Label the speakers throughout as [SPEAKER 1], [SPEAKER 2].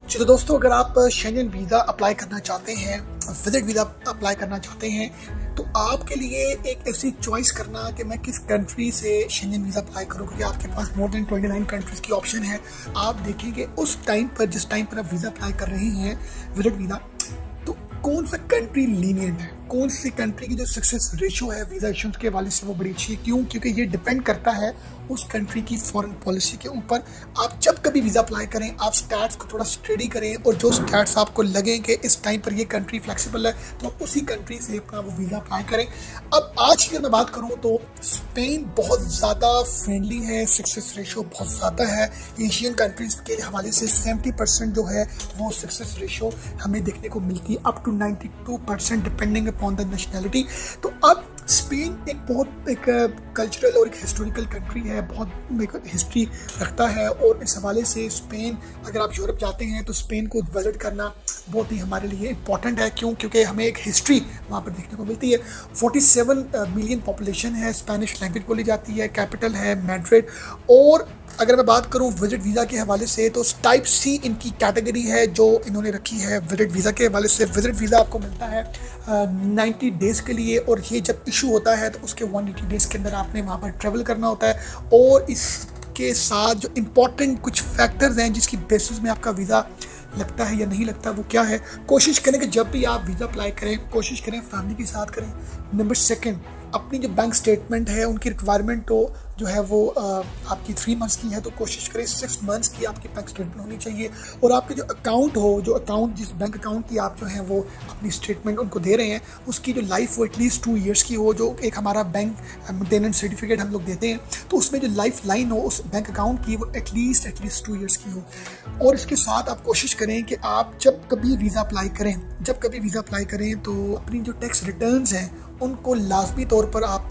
[SPEAKER 1] चलो दोस्तों, अगर आप शेंजन वीज़ा अप्लाई करना चाहते हैं, विजिट वीज़ा अप्लाई करना चाहते हैं, तो आपके लिए एक ऐसी चॉइस करना कि मैं किस कंट्री से शेंजन वीज़ा अप्लाई करूँ, क्योंकि आपके पास मोर देन 29 कंट्रीज़ की ऑप्शन है। आप देखेंगे उस टाइम पर, जिस टाइम पर आप वीज़ा अप्लाई कर रहे हैं विजिट वीज़ा, तो कौन सा कंट्री लीनियंट है, कौन सी कंट्री की जो सक्सेस रेशियो है वीज़ा इशूज के हवाले से वो बड़ी अच्छी है। क्यों? क्योंकि ये डिपेंड करता है उस कंट्री की फॉरेन पॉलिसी के ऊपर। आप जब कभी वीज़ा अप्लाई करें, आप स्टैट्स को थोड़ा स्टडी करें, और जो स्टैट्स आपको लगें कि इस टाइम पर ये कंट्री फ्लेक्सिबल है, तो आप उसी कंट्री से अपना वो वीज़ा अप्लाई करें। अब आज की अगर मैं बात करूँ तो स्पेन बहुत ज़्यादा फ्रेंडली है, सक्सेस रेशियो बहुत ज़्यादा है। एशियन कंट्रीज़ के हवाले से 70% जो है वो सक्सेस रेशियो हमें देखने को मिलती है, up to 92% depending upon the nationality. तो अब स्पेन एक कल्चरल और एक हिस्टोरिकल कंट्री है, बहुत एक हिस्ट्री रखता है, और इस हवाले से स्पेन, अगर आप यूरोप जाते हैं तो स्पेन को विजिट करना बहुत ही हमारे लिए इम्पॉर्टेंट है। क्यों? क्योंकि हमें एक हिस्ट्री वहाँ पर देखने को मिलती है। 47 मिलियन पॉपुलेशन है, स्पेनिश लैंग्वेज बोली जाती है, कैपिटल है मैड्रिड। और अगर मैं बात करूं विजिट वीज़ा के हवाले से, तो टाइप सी इनकी कैटेगरी है जो इन्होंने रखी है विजिट वीज़ा के हवाले से। विजिट वीज़ा आपको मिलता है 90 डेज़ के लिए, और ये जब इशू होता है तो उसके 180 डेज़ के अंदर आपने वहाँ पर ट्रेवल करना होता है। और इसके साथ जो इम्पॉर्टेंट कुछ फैक्टर्स हैं जिसकी बेसिस में आपका वीज़ा लगता है या नहीं लगता, वो क्या है? कोशिश करें कि जब भी आप वीज़ा अप्लाई करें, कोशिश करें फैमिली के साथ करें। नंबर सेकंड, अपनी जो बैंक स्टेटमेंट है उनकी रिक्वायरमेंट तो जो है वो आपकी 3 मंथ्स की है, तो कोशिश करें 6 मंथ्स की आपकी बैंक स्टेटमेंट होनी चाहिए। और आपके जो अकाउंट हो, जो अकाउंट जिस बैंक अकाउंट की आप जो है वो अपनी स्टेटमेंट उनको दे रहे हैं, उसकी जो लाइफ वो एटलीस्ट 2 ईयर्स की हो। जो एक हमारा बैंक मेंटेनेंस सर्टिफिकेट हम लोग देते हैं, तो उसमें जो लाइफ लाइन हो उस बैंक अकाउंट की वो एटलीस्ट 2 ईयर्स की हो। और इसके साथ आप कोशिश करें कि आप जब कभी वीज़ा अप्लाई करें तो अपनी जो टैक्स रिटर्न्स हैं उनको लाजमी तौर पर आप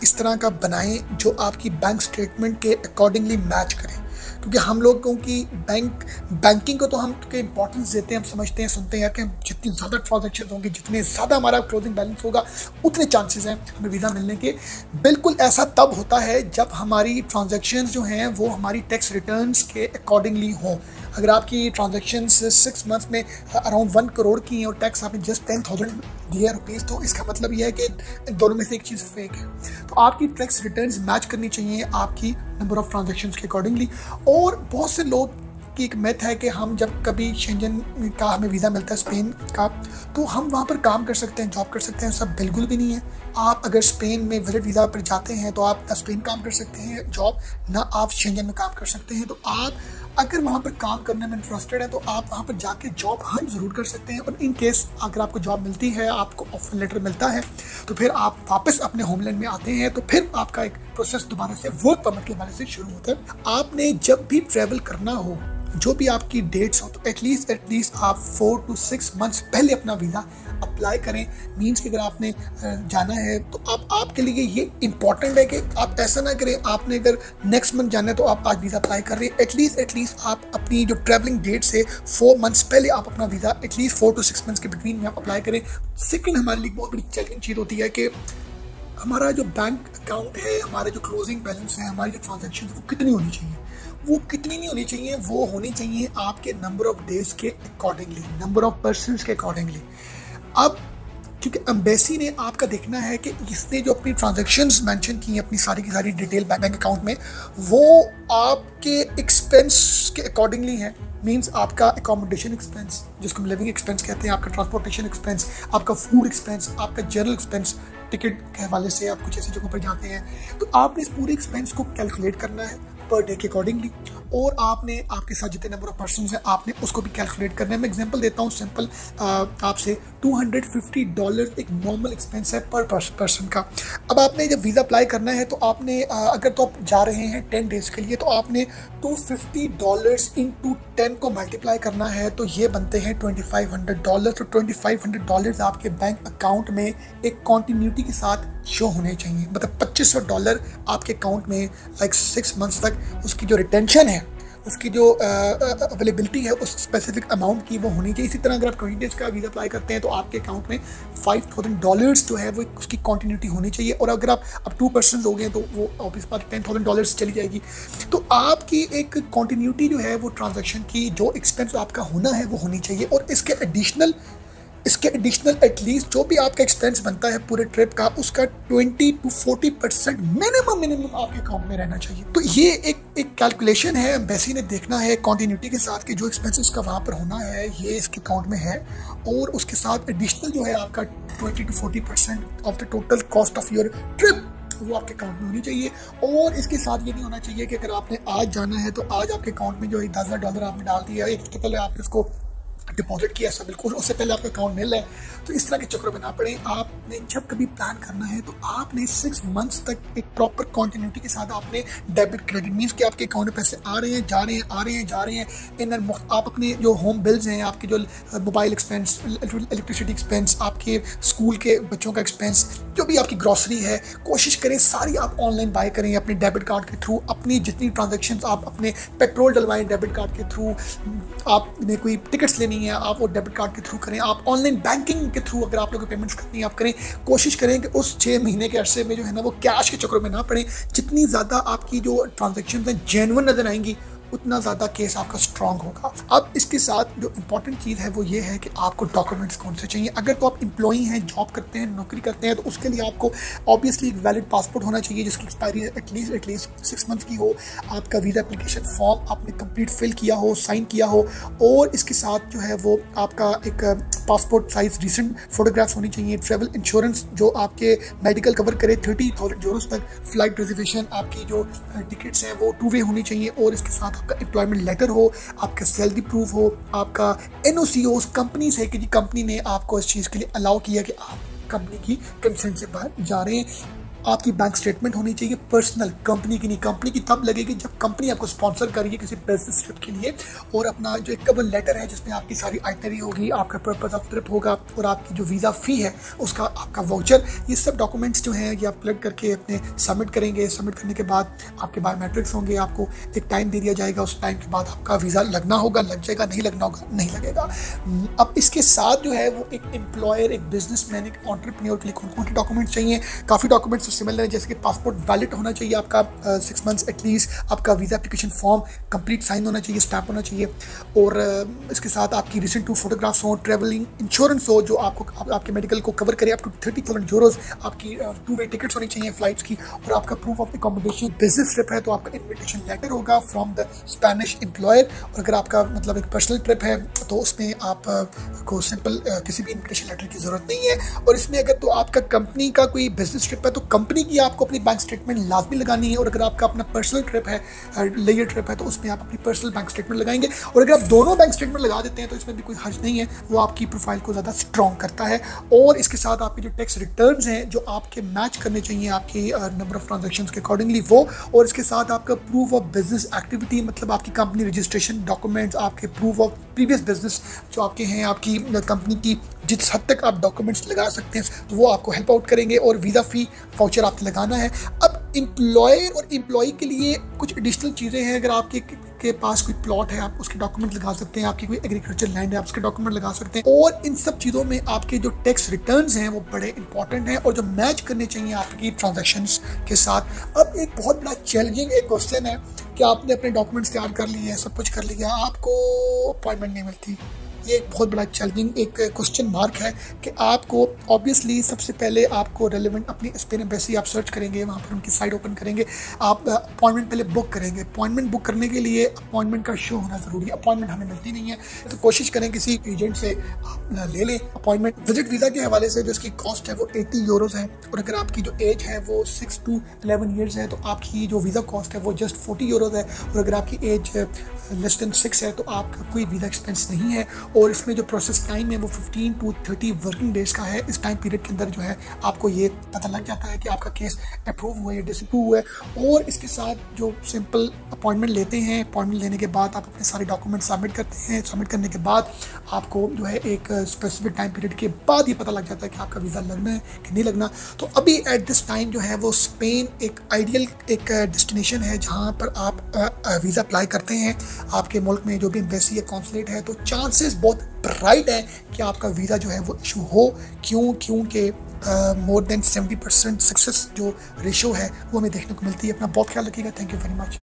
[SPEAKER 1] इस तरह का बनाएं जो आपकी बैंक स्टेटमेंट के अकॉर्डिंगली मैच करें। क्योंकि हम लोगों की बैंकिंग को तो हम इंपॉर्टेंस देते हैं, हम समझते हैं, सुनते हैं कि जितनी ज़्यादा ट्रांजेक्शन होंगी, जितने ज़्यादा हमारा क्लोजिंग बैलेंस होगा, उतने चांसेस हैं हमें वीज़ा मिलने के। बिल्कुल ऐसा तब होता है जब हमारी ट्रांजेक्शन्स जो हैं वो हमारी टैक्स रिटर्न्स के अकॉर्डिंगली हों। अगर आपकी ट्रांजेक्शन्स 6 मंथ्स में अराउंड 1 करोड़ की हैं और टैक्स आपने जस्ट 10,000 दिया रुपीज़, तो इसका मतलब यह है कि दोनों में से एक चीज़ फेक है। तो आपकी टैक्स रिटर्न्स मैच करनी चाहिए आपकी नंबर ऑफ़ ट्रांजेक्शन्स के अकॉर्डिंगली। और बहुत से लोग की एक मिथ है कि हम जब कभी शेंजन का हमें वीज़ा मिलता है स्पेन का, तो हम वहाँ पर काम कर सकते हैं, जॉब कर सकते हैं। सब बिल्कुल भी नहीं है। आप अगर स्पेन में विजिट वीज़ा पर जाते हैं तो आप ना स्पेन काम कर सकते हैं जॉब, ना आप शेंजन में काम कर सकते हैं। तो आप अगर वहाँ पर काम करने में इंटरेस्टेड है तो आप वहाँ पर जाके जॉब हंट ज़रूर कर सकते हैं। और इन केस अगर आपको जॉब मिलती है, आपको ऑफर लेटर मिलता है, तो फिर आप वापस अपने होमलैंड में आते हैं, तो फिर आपका एक प्रोसेस दोबारा से वर्क परमिट के हवाले से शुरू होता है। आपने जब भी ट्रैवल करना हो, जो भी आपकी डेट्स हो, तो एटलीस्ट आप 4 to 6 मंथ्स पहले अपना वीज़ा अप्लाई करें। मीन्स कि अगर आपने जाना है तो आपके लिए ये इम्पॉर्टेंट है कि आप ऐसा ना करें, आपने अगर नेक्स्ट मंथ जाना है तो आप आज वीज़ा अप्लाई कर रहे हैं, एटलीस्ट आप अपनी जो ट्रैवलिंग डेट से 4 मंथ्स पहले आप अपना वीज़ा एटलीस्ट 4 to 6 मंथ्स के बिटवीन में आप अप्लाई करें। सेकेंड, हमारे लिए बहुत बड़ी चैलेंजिंग चीज़ होती है कि हमारा जो बैंक अकाउंट है, हमारे जो क्लोजिंग बैलेंस है, हमारी जो ट्रांजेक्शन वो कितनी होनी चाहिए। वो कितनी नहीं होनी चाहिए, वो होनी चाहिए आपके नंबर ऑफ डेज के अकॉर्डिंगली, नंबर ऑफ पर्सन्स के अकॉर्डिंगली। अब क्योंकि एम्बेसी ने आपका देखना है कि इसने जो अपनी ट्रांजैक्शंस मेंशन की हैं अपनी सारी की सारी डिटेल बैंक अकाउंट में, वो आपके एक्सपेंस के अकॉर्डिंगली है। मींस आपका एकोमोडेशन एक्सपेंस, जिसको हम लिविंग एक्सपेंस कहते हैं, आपका ट्रांसपोर्टेशन एक्सपेंस, आपका फूड एक्सपेंस, आपका जनरल एक्सपेंस, टिकट के हवाले से आप कुछ ऐसी जगहों पर जाते हैं, तो आपने इस पूरे एक्सपेंस को कैलकुलेट करना है पर डे के अकॉर्डिंगली। और आपने आपके साथ जितने नंबर ऑफ पर्सन हैं आपने उसको भी कैलकुलेट करना है। मैं एग्जांपल देता हूँ सिंपल आपसे, $250 एक नॉर्मल एक्सपेंस है पर पर्सन का। अब आपने जब वीज़ा अप्लाई करना है तो आपने अगर तो आप जा रहे हैं 10 डेज़ के लिए, तो आपने $250 इंटू 10 को मल्टीप्लाई करना है, तो ये बनते हैं $2,500। तो $2,500 आपके बैंक अकाउंट में एक कॉन्टीन्यूटी के साथ शो होने चाहिए। मतलब $2,500 आपके अकाउंट में 6 मंथ्स तक उसकी जो रिटेंशन है उसकी जो अवेलेबिलिटी है उस स्पेसिफिक अमाउंट की वो होनी चाहिए। इसी तरह अगर आप 20 डेज़ का वीज़ा अप्लाई करते हैं तो आपके अकाउंट में $5,000 जो है वो उसकी कॉन्टीन्यूटी होनी चाहिए, और अगर आप अब 2 पर्सन हो गए तो वो ऑब्वियस बात $10,000 चली जाएगी। तो आपकी एक कॉन्टीन्यूटी जो है वो ट्रांजेक्शन की जो एक्सपेंस आपका होना है वो होनी चाहिए, और इसके एडिशनल एटलीस्ट जो भी आपका एक्सपेंस बनता है पूरे ट्रिप का उसका 20 to 40% मिनिमम आपके अकाउंट में रहना चाहिए। तो ये एक कैलकुलेशन है, एम्बेसी ने देखना है कॉन्टीन्यूटी के साथ कि जो एक्सपेंसेस का वहाँ पर होना है ये इसके अकाउंट में है, और उसके साथ एडिशनल जो है आपका 20 to 40% of the total cost of your trip वो आपके अकाउंट में होनी चाहिए। और इसके साथ ये नहीं होना चाहिए कि अगर आपने आज जाना है तो आज आपके अकाउंट में जो $10,000 आपने डाल दिया, एक हफ्ते पहले आपने उसको डिपॉजिट किया, सब बिल्कुल उससे पहले आपका अकाउंट मिल रहा है, तो इस तरह के चक्रों में ना पड़े। आपने जब कभी प्लान करना है तो आपने 6 मंथ्स तक एक प्रॉपर कॉन्टिन्यूटी के साथ आपने डेबिट क्रेडिट मीन्स कि आपके अकाउंट में पैसे आ रहे हैं जा रहे हैं आ रहे हैं जा रहे हैं, इन आप अपने जो होम बिल्स हैं, आपके जो मोबाइल एक्सपेंस, इलेक्ट्रिसिटी एक्सपेंस, आपके स्कूल के बच्चों का एक्सपेंस, जो भी आपकी ग्रॉसरी है, कोशिश करें सारी आप ऑनलाइन बाय करें अपने डेबिट कार्ड के थ्रू। अपनी जितनी ट्रांजेक्शन आप अपने पेट्रोल डलवाएं डेबिट कार्ड के थ्रू, आपने कोई टिकट्स लेनी है आप वो डेबिट कार्ड के थ्रू करें, आप ऑनलाइन बैंकिंग के थ्रू अगर आप लोग पेमेंट्स करनी है आप करें। कोशिश करें कि उस 6 महीने के अरसे में जो है ना वो कैश के चक्रों में ना पड़े। जितनी ज़्यादा आपकी जो ट्रांजेक्शन हैं जेन्युइन नजर आएंगी उतना ज़्यादा केस आपका स्ट्रांग होगा। अब इसके साथ जो इंपॉर्टेंट चीज़ है वो ये है कि आपको डॉक्यूमेंट्स कौन से चाहिए। अगर तो आप एम्प्लॉई हैं, जॉब करते हैं, नौकरी करते हैं, तो उसके लिए आपको ऑब्वियसली एक वैलिड पासपोर्ट होना चाहिए जिसकी एक्सपायरी एटलीस्ट 6 मंथ की हो। आपका वीज़ा एप्लीकेशन फॉर्म आपने कंप्लीट फिल किया हो, साइन किया हो, और इसके साथ जो है वो आपका एक पासपोर्ट साइज रिसेंट फोटोग्राफ्स होनी चाहिए। ट्रैवल इंश्योरेंस जो आपके मेडिकल कवर करे €30,000 तक, फ्लाइट रिजर्वेशन, आपकी जो टिकट्स हैं वो 2 वे होनी चाहिए, और इसके साथ आपका एम्प्लॉयमेंट लेटर हो, आपका सैलरी प्रूफ हो, आपका NOC हो उस कंपनी से कि कंपनी ने आपको इस चीज़ के लिए अलाउ किया कि आप कंपनी की कंसेंट से बाहर जा रहे हैं। आपकी बैंक स्टेटमेंट होनी चाहिए पर्सनल, कंपनी की नहीं। कंपनी की तब लगेगी जब कंपनी आपको स्पॉन्सर करिए किसी बिजनेस ट्रिप के लिए, और अपना जो एक कवर लेटर है जिसमें आपकी सारी आइटनरी होगी, आपका पर्पस ऑफ ट्रिप होगा, और आपकी जो वीज़ा फ़ी है उसका आपका वाउचर, ये सब डॉक्यूमेंट्स जो हैं ये आप कलेक्ट करके अपने सबमिट करेंगे। सबमिट करने के बाद आपके बायोमेट्रिक्स होंगे, आपको एक टाइम दे दिया जाएगा, उस टाइम के बाद आपका वीज़ा लगना होगा, लग जाएगा, नहीं लगना होगा, नहीं लगेगा। अब इसके साथ जो है वो एक एम्प्लॉयर, एक बिजनेसमैन, एक एंटरप्रेन्योर के लिए कौन कौन से डॉक्यूमेंट्स चाहिए। काफ़ी डॉक्यूमेंट्स सिमिलर है, जैसे कि पासपोर्ट वैलिड होना चाहिए आपका 6 मंथ्स एटलीस्ट, आपका visa application form complete sign होना चाहिए, स्टैम्प होना चाहिए, और इसके साथ आपकी रिसेंट 2 फोटोग्राफ्स हो, ट्रैवलिंग इंश्योरेंस हो जो आपको आपके मेडिकल को कवर करे अप टू €30,000, आपकी 2 वे टिकट्स होनी चाहिए फ्लाइट्स की, और आपका proof of accommodation. Business trip है तो आपका इन्विटेशन लेटर होगा फ्रॉम द स्पेनिश एम्प्लॉयर, और अगर आपका मतलब एक पर्सनल ट्रिप है तो उसमें आपको सिंपल किसी भी इन्विटेशन लेटर की ज़रूरत नहीं है। और इसमें अगर तो आपका कंपनी का कोई बिजनेस ट्रिप है तो कंपनी की आपको अपनी बैंक स्टेटमेंट लाजमी लगानी है, और अगर आपका अपना पर्सनल ट्रिप है, लेयर ट्रिप है, तो उसमें आप अपनी पर्सनल बैंक स्टेटमेंट लगाएंगे। और अगर आप दोनों बैंक स्टेटमेंट लगा देते हैं तो इसमें भी कोई हर्ज नहीं है, वो आपकी प्रोफाइल को ज़्यादा स्ट्रॉन्ग करता है। और इसके साथ आपके जो टैक्स रिटर्न्स हैं जो आपके मैच करने चाहिए आपकी नंबर ऑफ ट्रांजेक्शन्स के अकॉर्डिंगली वो, और इसके साथ आपका प्रूफ ऑफ बिजनेस एक्टिविटी, मतलब आपकी कंपनी रजिस्ट्रेशन डॉक्यूमेंट्स, आपके प्रूफ ऑफ प्रीवियस बिजनेस जो आपके हैं, आपकी कंपनी की जिस हद तक आप डॉक्यूमेंट्स लगा सकते हैं तो वो आपको हेल्प आउट करेंगे, और वीज़ा फ़ी वाउचर आपने लगाना है। अब एम्प्लॉयर और एम्प्लॉई के लिए कुछ एडिशनल चीज़ें हैं। अगर आपके पास कोई प्लॉट है आप उसके डॉक्यूमेंट लगा सकते हैं, आपकी कोई एग्रीकल्चर लैंड है आप उसके डॉक्यूमेंट लगा सकते हैं, और इन सब चीज़ों में आपके जो टैक्स रिटर्न्स हैं वो बड़े इंपॉर्टेंट हैं और जो मैच करने चाहिए आपकी ट्रांजैक्शंस के साथ। अब एक बहुत बड़ा चैलेंजिंग एक क्वेश्चन है कि आपने अपने डॉक्यूमेंट्स तैयार कर लिए हैं, सब कुछ कर लिया, आपको अपॉइंटमेंट नहीं मिलती। ये एक बहुत बड़ा चैलेंजिंग एक क्वेश्चन मार्क है कि आपको ऑब्वियसली सबसे पहले आपको रेलेवेंट अपनी स्पेन एम्बेसी आप सर्च करेंगे, वहाँ पर उनकी साइट ओपन करेंगे, आप अपॉइंटमेंट पहले बुक करेंगे। अपॉइंटमेंट बुक करने के लिए अपॉइंटमेंट का शो होना ज़रूरी है, अपॉइंटमेंट हमें मिलती नहीं है तो कोशिश करें किसी एजेंट से आप ले लें अपॉइंटमेंट। विजिट वीज़ा के हवाले से जो इसकी कॉस्ट है वो €80 है, और अगर आपकी जो एज है वो 6 to 11 ईयर्स है तो आपकी जो वीज़ा कॉस्ट है वो जस्ट €40 है, और अगर आपकी एज लेस देन 6 है तो आपका कोई वीज़ा एक्सपेंस नहीं है, और इसमें जो प्रोसेस टाइम है वो 15 to 30 वर्किंग डेज का है। इस टाइम पीरियड के अंदर जो है आपको ये पता लग जाता है कि आपका केस अप्रूव हुआ है या डिसअप्रूव हुआ है। और इसके साथ जो सिंपल अपॉइंटमेंट लेते हैं, अपॉइंटमेंट लेने के बाद आप अपने सारे डॉक्यूमेंट सबमिट करते हैं, सबमिट करने के बाद आपको जो है एक स्पेसिफिक टाइम पीरियड के बाद ये पता लग जाता है कि आपका वीज़ा लगना है कि नहीं लगना। तो अभी एट दिस टाइम जो है वो स्पेन एक आइडियल एक डेस्टिनेशन है जहाँ पर आप वीज़ा अप्लाई करते हैं। आपके मुल्क में जो भी एम्बेसी या कॉन्सुलेट है, तो चांसेस बहुत ब्राइट है कि आपका वीज़ा जो है वो इशू हो। क्योंकि मोर देन 70% सक्सेस जो रेशो है वो हमें देखने को मिलती है। अपना बहुत ख्याल रखिएगा। Thank you very much.